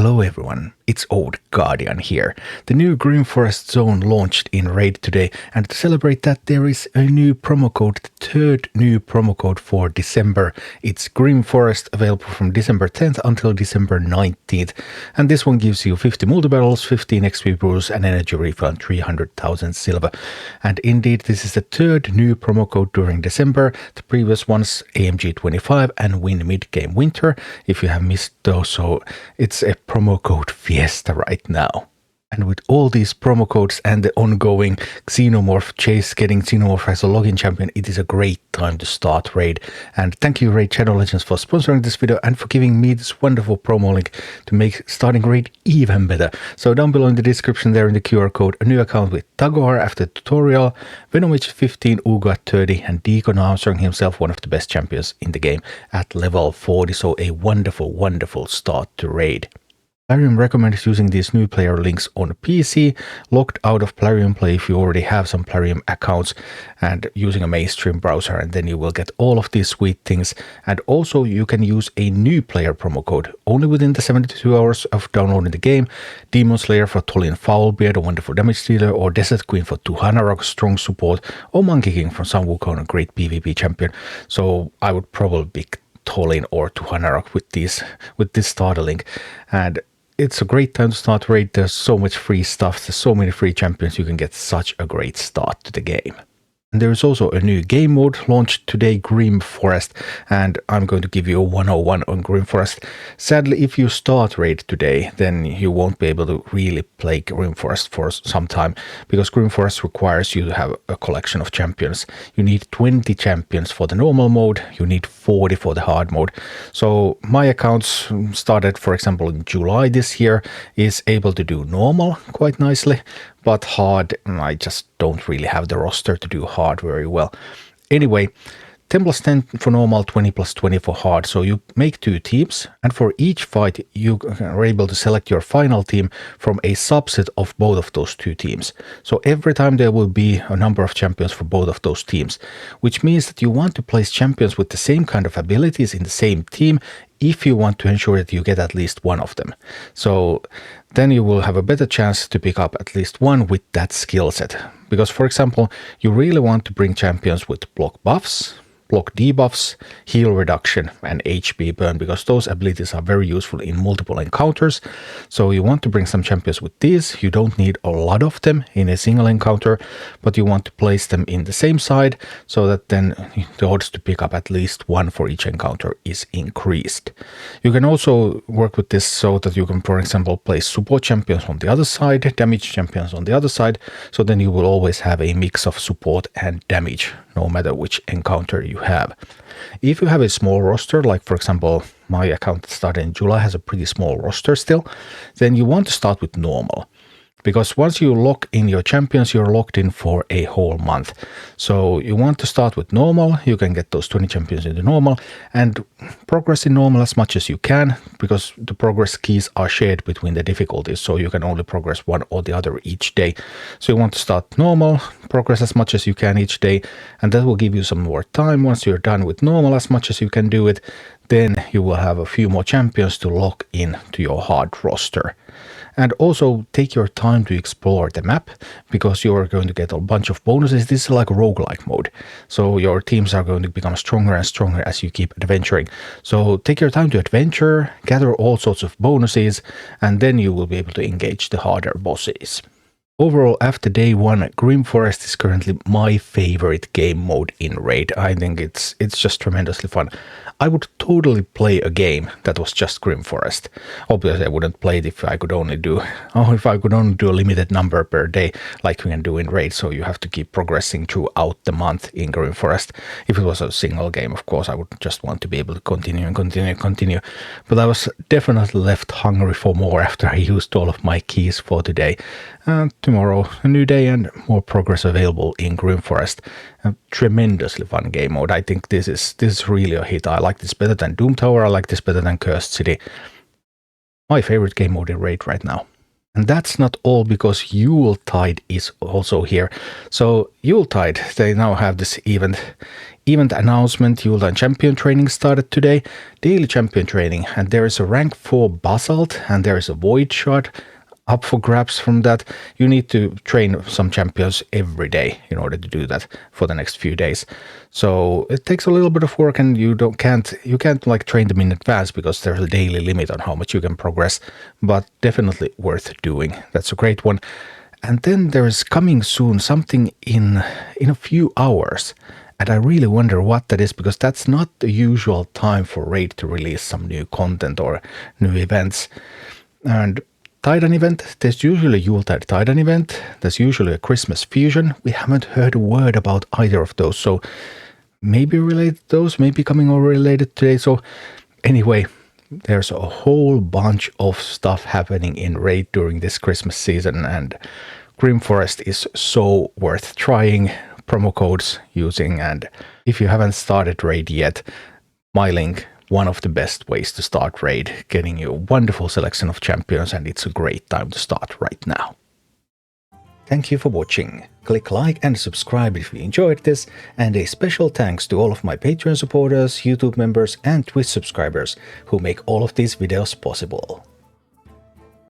Hello everyone, it's Old Guardian here. The new Green Forest Zone launched in Raid today, and to celebrate that there is a new promo code, the third new promo code for December. It's Green Forest, available from December 10th until December 19th, and this one gives you 50 multi-battles, 15 XP boosts and energy refund, 300,000 silver. And indeed this is the third new promo code during December. The previous ones AMG 25 and Win Mid-Game Winter, if you have missed those, so it's a promo code Fiesta right now. And with all these promo codes and the ongoing Xenomorph chase, getting Xenomorph as a login champion, it is a great time to start Raid. And thank you Raid Shadow Legends for sponsoring this video and for giving me this wonderful promo link to make starting Raid even better. So down below in the description there in the QR code, a new account with Tagoar after the tutorial, Venomage 15, Uugo at 30, and Deacon Armstrong himself, one of the best champions in the game, at level 40. So a wonderful start to Raid. Plarium recommends using these new player links on PC, logged out of Plarium Play if you already have some Plarium accounts, and using a mainstream browser, and then you will get all of these sweet things. And also you can use a new player promo code only within the 72 hours of downloading the game. DEMONSLAYER for Tholin Foulbeard, a wonderful damage dealer, or DESERTQUEEN for Tuhanarak, strong support, or MONKEYKING from some Wukong, a great PvP champion. So I would probably pick Tholin or Tuhanarak with this starter link. And it's a great time to start Raid. There's so much free stuff, there's so many free champions, you can get such a great start to the game. And there is also a new game mode launched today, Green Forest, and I'm going to give you a 101 on Green Forest. Sadly, if you start Raid today, then you won't be able to really play Green Forest for some time, because Green Forest requires you to have a collection of champions. You need 20 champions for the normal mode, you need 40 for the hard mode. So my accounts started, for example, in July this year, is able to do normal quite nicely, but hard, I just don't really have the roster to do hard very well. Anyway, 10 plus 10 for normal, 20 plus 20 for hard. So you make two teams, and for each fight you are able to select your final team from a subset of both of those two teams. So every time there will be a number of champions for both of those teams, which means that you want to place champions with the same kind of abilities in the same team if you want to ensure that you get at least one of them. So then you will have a better chance to pick up at least one with that skill set. Because, for example, you really want to bring champions with block buffs, block debuffs, heal reduction, and HP burn, because those abilities are very useful in multiple encounters. So you want to bring some champions with these. You don't need a lot of them in a single encounter, but you want to place them in the same side so that then the odds to pick up at least one for each encounter is increased. You can also work with this so that you can, for example, place support champions on the other side, damage champions on the other side, so then you will always have a mix of support and damage, no matter which encounter you have. If you have a small roster, like for example my account that started in July has a pretty small roster still, then you want to start with normal. Because once you lock in your champions, you're locked in for a whole month. So you want to start with normal, you can get those 20 champions into normal and progress in normal as much as you can, because the progress keys are shared between the difficulties, so you can only progress one or the other each day. So you want to start normal, progress as much as you can each day, and that will give you some more time. Once you're done with normal as much as you can do it, then you will have a few more champions to lock in to your hard roster. And also take your time to explore the map, because you are going to get a bunch of bonuses. This is like a roguelike mode. So your teams are going to become stronger and stronger as you keep adventuring. So take your time to adventure, gather all sorts of bonuses, and then you will be able to engage the harder bosses. Overall, after day one, Green Forest is currently my favorite game mode in Raid. I think it's just tremendously fun. I would totally play a game that was just Green Forest. Obviously, I wouldn't play it if I could only do a limited number per day, like we can do in Raid. So you have to keep progressing throughout the month in Green Forest. If it was a single game, of course, I would just want to be able to continue. But I was definitely left hungry for more after I used all of my keys for today. Tomorrow, a new day and more progress available in Green Forest. A tremendously fun game mode. I think this is really a hit. I like this better than Doom Tower. I like this better than Cursed City. My favorite game mode in Raid right now. And that's not all, because Yuletide is also here. So Yuletide, they now have this event Event announcement, Yuletide champion training started today, daily champion training, and there is a rank 4 basalt and there is a void shard up for grabs from that. You need to train some champions every day in order to do that for the next few days. So it takes a little bit of work, and you can't like train them in advance because there's a daily limit on how much you can progress, but definitely worth doing. That's a great one. And then there is coming soon something in a few hours. And I really wonder what that is, because that's not the usual time for Raid to release some new content or new events. And Titan event, there's usually a Yuletide Titan event, there's usually a Christmas fusion. We haven't heard a word about either of those, so maybe related to those, maybe coming or related today. So anyway, there's a whole bunch of stuff happening in Raid during this Christmas season, and Grim Forest is so worth trying, promo codes using, and if you haven't started Raid yet, my link, one of the best ways to start Raid, getting you a wonderful selection of champions, and it's a great time to start right now. Thank you for watching. Click like and subscribe if you enjoyed this, and a special thanks to all of my Patreon supporters, YouTube members and Twitch subscribers who make all of these videos possible.